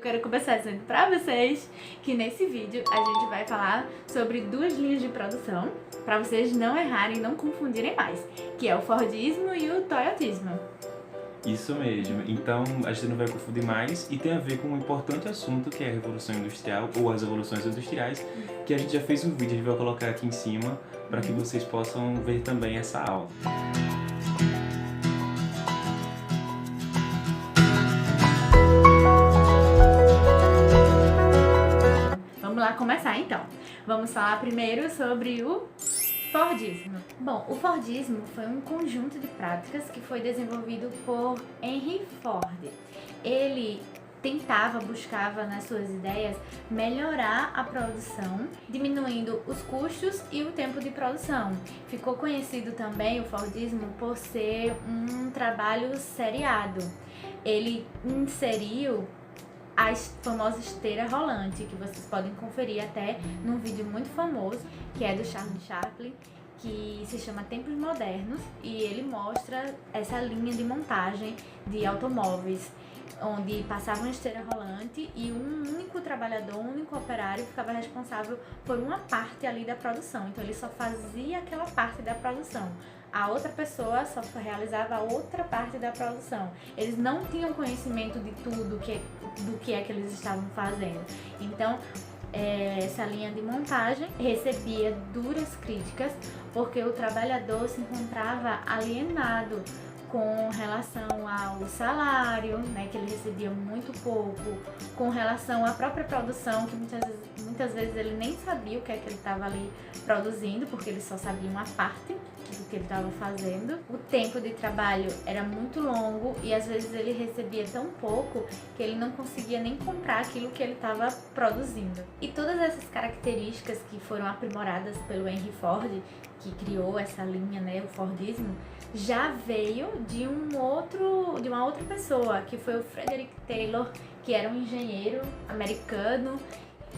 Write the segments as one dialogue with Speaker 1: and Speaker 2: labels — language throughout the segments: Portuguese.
Speaker 1: Quero começar dizendo pra vocês que nesse vídeo a gente vai falar sobre duas linhas de produção pra vocês não errarem e não confundirem mais, que é o Fordismo e o Toyotismo.
Speaker 2: Isso mesmo, então a gente não vai confundir mais e tem a ver com um importante assunto que é a Revolução Industrial ou as Revoluções Industriais, que a gente já fez um vídeo, a gente vai colocar aqui em cima para que vocês possam ver também essa aula.
Speaker 1: Vamos lá começar então. Vamos falar primeiro sobre o Fordismo. Bom, o Fordismo foi um conjunto de práticas que foi desenvolvido por Henry Ford. Ele buscava nas suas ideias melhorar a produção, diminuindo os custos e o tempo de produção. Ficou conhecido também o Fordismo por ser um trabalho seriado. Ele inseriu a famosa esteira rolante, que vocês podem conferir até num vídeo muito famoso, que é do Charlie Chaplin, que se chama Tempos Modernos, e ele mostra essa linha de montagem de automóveis, onde passava uma esteira rolante e um único trabalhador, um único operário ficava responsável por uma parte ali da produção. Então ele só fazia aquela parte da produção. A outra pessoa só realizava a outra parte da produção. Eles não tinham conhecimento de tudo do que é que eles estavam fazendo. Então, essa linha de montagem recebia duras críticas porque o trabalhador se encontrava alienado com relação ao salário, né, que ele recebia muito pouco, com relação à própria produção, que muitas vezes ele nem sabia o que é que ele estava ali produzindo, porque ele só sabia uma parte do que ele estava fazendo. O tempo de trabalho era muito longo e às vezes ele recebia tão pouco que ele não conseguia nem comprar aquilo que ele estava produzindo. E todas essas características que foram aprimoradas pelo Henry Ford, que criou essa linha, né, o Fordismo, já veio de uma outra pessoa, que foi o Frederick Taylor, que era um engenheiro americano,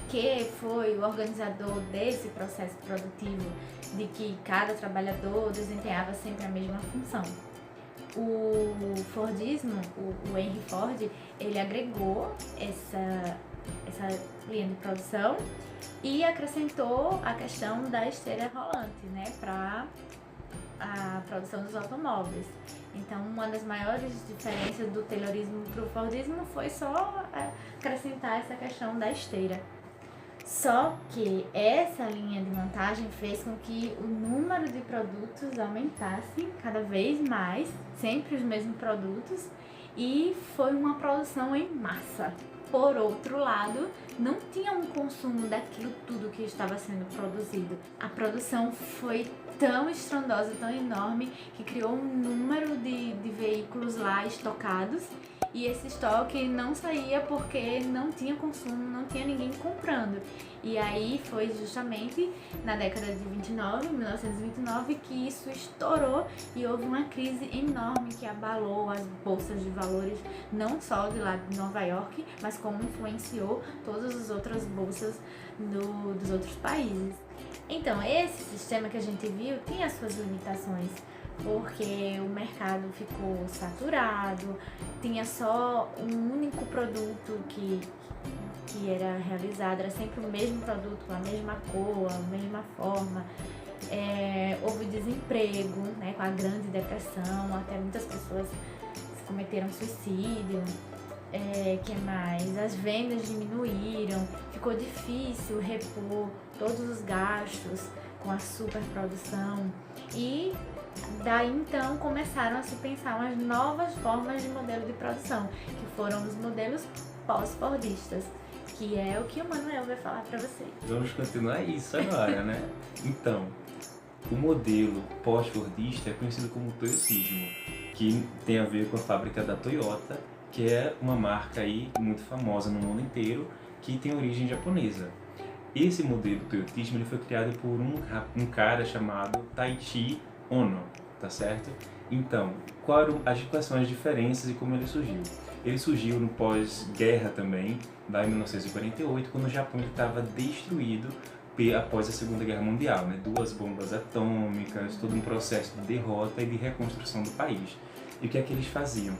Speaker 1: que foi o organizador desse processo produtivo, de que cada trabalhador desempenhava sempre a mesma função. O Fordismo, o Henry Ford, ele agregou essa linha de produção e acrescentou a questão da esteira rolante, né, para a produção dos automóveis. Então, uma das maiores diferenças do Taylorismo para o Fordismo foi só acrescentar essa questão da esteira. Só que essa linha de montagem fez com que o número de produtos aumentasse cada vez mais, sempre os mesmos produtos, e foi uma produção em massa. Por outro lado, não tinha um consumo daquilo tudo que estava sendo produzido. A produção foi tão estrondosa, tão enorme, que criou um número de veículos lá estocados, e esse estoque não saía porque não tinha consumo, não tinha ninguém comprando. E aí foi justamente na década de 1929, que isso estourou e houve uma crise enorme que abalou as bolsas de valores, não só de lá de Nova York, mas como influenciou todas as outras bolsas dos outros países. Então, esse sistema que a gente viu tinha suas limitações, porque o mercado ficou saturado, tinha só um único produto que era realizado, era sempre o mesmo produto, a mesma cor, a mesma forma. Houve desemprego, né, com a Grande Depressão, até muitas pessoas cometeram suicídio. Que mais? As vendas diminuíram, ficou difícil repor todos os gastos com a superprodução, e daí então começaram a se pensar umas novas formas de modelo de produção, que foram os modelos pós-fordistas, que é o que o Manuel vai falar para vocês.
Speaker 2: Vamos continuar isso agora, né? Então, o modelo pós-fordista é conhecido como Toyotismo, que tem a ver com a fábrica da Toyota, que é uma marca aí muito famosa no mundo inteiro, que tem origem japonesa. Esse modelo Toyotismo ele foi criado por um cara chamado Taiichi Ohno, tá certo? Então, quais são as diferenças e como ele surgiu? Ele surgiu no pós-guerra também, lá em 1948, quando o Japão estava destruído após a Segunda Guerra Mundial, né? 2 bombas atômicas, todo um processo de derrota e de reconstrução do país. E o que é que eles faziam?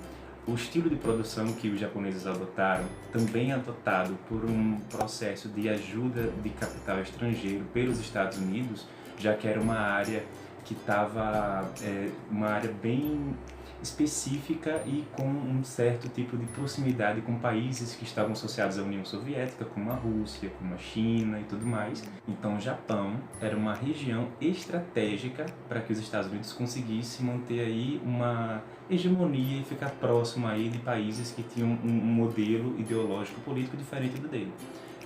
Speaker 2: O estilo de produção que os japoneses adotaram também é adotado por um processo de ajuda de capital estrangeiro pelos Estados Unidos, já que era uma área que estava uma área bem específica e com um certo tipo de proximidade com países que estavam associados à União Soviética, como a Rússia, como a China e tudo mais. Então o Japão era uma região estratégica para que os Estados Unidos conseguissem manter aí uma hegemonia e ficar próximo aí de países que tinham um modelo ideológico político diferente do dele.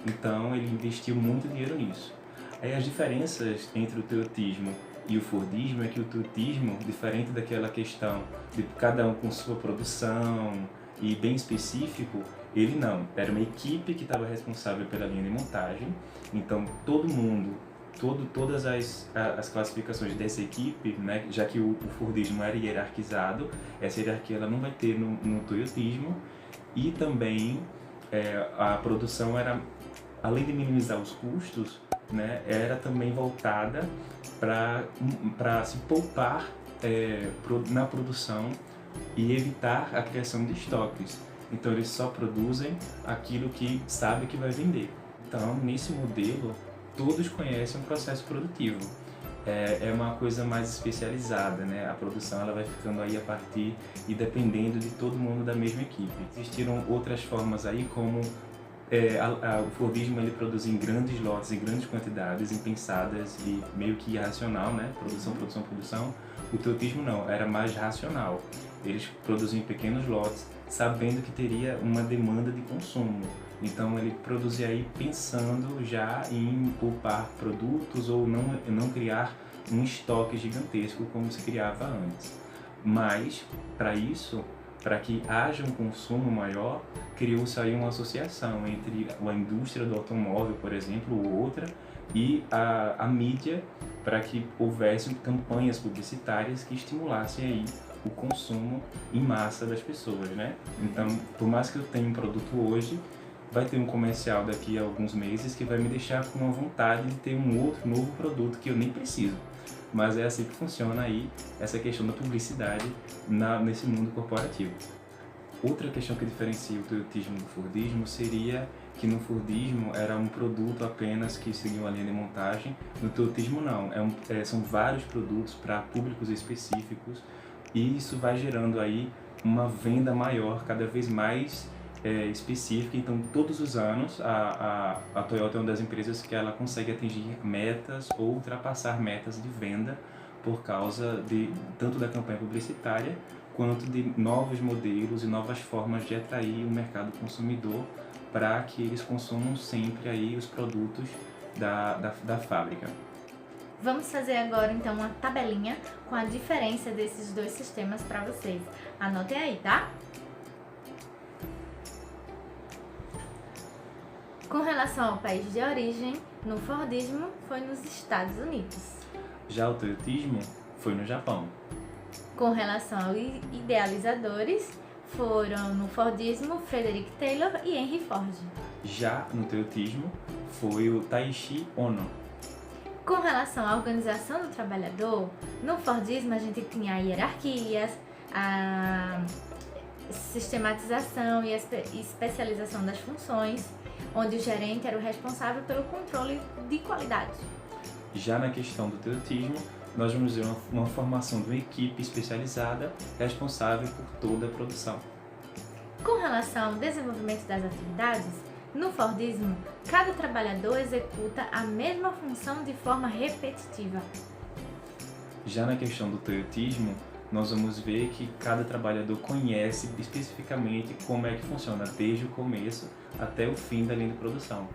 Speaker 2: Então ele investiu muito dinheiro nisso. Aí as diferenças entre o toyotismo e o Fordismo é que o toyotismo, diferente daquela questão de cada um com sua produção e bem específico, ele não. Era uma equipe que estava responsável pela linha de montagem, então todo mundo, todas as classificações dessa equipe, né, já que o Fordismo era hierarquizado, essa hierarquia ela não vai ter no toyotismo, e também a produção era, além de minimizar os custos, né, era também voltada para se poupar na produção e evitar a criação de estoques. Então eles só produzem aquilo que sabe que vai vender. Então nesse modelo todos conhecem um processo produtivo. É uma coisa mais especializada, né? A produção ela vai ficando aí a partir e dependendo de todo mundo da mesma equipe. Existiram outras formas aí como o Fordismo ele produz em grandes lotes, em grandes quantidades, impensadas e meio que irracional, né? Produção. O toyotismo não, era mais racional. Eles produziam em pequenos lotes, sabendo que teria uma demanda de consumo. Então ele produzia aí pensando já em poupar produtos ou não criar um estoque gigantesco como se criava antes. Mas, para isso, para que haja um consumo maior, criou-se aí uma associação entre a indústria do automóvel, por exemplo, ou outra, e a mídia, para que houvesse campanhas publicitárias que estimulassem aí o consumo em massa das pessoas, né? Então, por mais que eu tenha um produto hoje, vai ter um comercial daqui a alguns meses que vai me deixar com a vontade de ter um outro novo produto que eu nem preciso. Mas é assim que funciona aí essa questão da publicidade nesse mundo corporativo. Outra questão que diferencia o toyotismo do Fordismo seria que no Fordismo era um produto apenas que seguia uma linha de montagem, no toyotismo não, são vários produtos para públicos específicos e isso vai gerando aí uma venda maior, cada vez mais específica. Então todos os anos a Toyota é uma das empresas que ela consegue atingir metas ou ultrapassar metas de venda por causa tanto da campanha publicitária quanto de novos modelos e novas formas de atrair o mercado consumidor para que eles consumam sempre aí os produtos da fábrica.
Speaker 1: Vamos fazer agora então uma tabelinha com a diferença desses dois sistemas para vocês. Anotem aí, tá? Com relação ao país de origem, no Fordismo foi nos Estados Unidos.
Speaker 2: Já o toyotismo foi no Japão.
Speaker 1: Com relação aos idealizadores, foram no Fordismo Frederick Taylor e Henry Ford.
Speaker 2: Já no toyotismo foi o Taiichi Ohno.
Speaker 1: Com relação à organização do trabalhador, no Fordismo a gente tinha hierarquias, a sistematização e a especialização das funções, onde o gerente era o responsável pelo controle de qualidade.
Speaker 2: Já na questão do toyotismo, nós vamos ver uma formação de uma equipe especializada responsável por toda a produção.
Speaker 1: Com relação ao desenvolvimento das atividades, no Fordismo, cada trabalhador executa a mesma função de forma repetitiva.
Speaker 2: Já na questão do toyotismo, nós vamos ver que cada trabalhador conhece especificamente como é que funciona, desde o começo até o fim da linha de produção.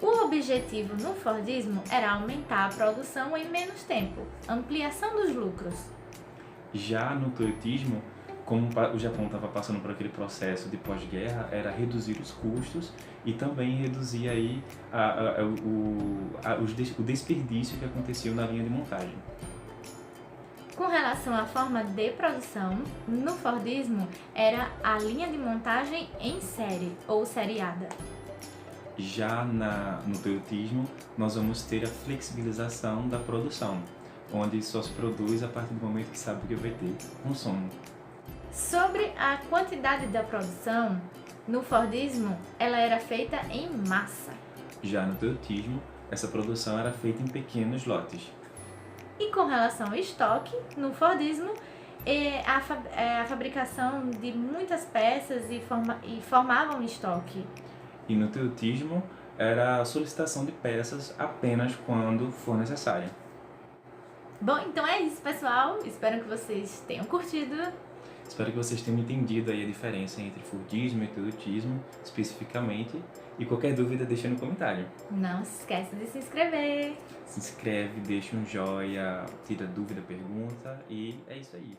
Speaker 1: O objetivo no Fordismo era aumentar a produção em menos tempo, ampliação dos lucros.
Speaker 2: Já no toyotismo, como o Japão estava passando por aquele processo de pós-guerra, era reduzir os custos e também reduzir aí o desperdício que acontecia na linha de montagem.
Speaker 1: Com relação à forma de produção, no Fordismo era a linha de montagem em série ou seriada.
Speaker 2: Já no toyotismo, nós vamos ter a flexibilização da produção, onde só se produz a partir do momento que sabe que vai ter consumo.
Speaker 1: Sobre a quantidade da produção, no Fordismo ela era feita em massa.
Speaker 2: Já no Toyotismo, essa produção era feita em pequenos lotes.
Speaker 1: E com relação ao estoque, no Fordismo, a fabricação de muitas peças e formavam estoque.
Speaker 2: E no Toyotismo, era a solicitação de peças apenas quando for necessário.
Speaker 1: Bom, então é isso, pessoal. Espero que vocês tenham curtido.
Speaker 2: Espero que vocês tenham entendido aí a diferença entre Fordismo e Toyotismo, especificamente. E qualquer dúvida, deixa no comentário.
Speaker 1: Não se esqueça de se inscrever.
Speaker 2: Se inscreve, deixa um joinha, tira dúvida, pergunta e é isso aí.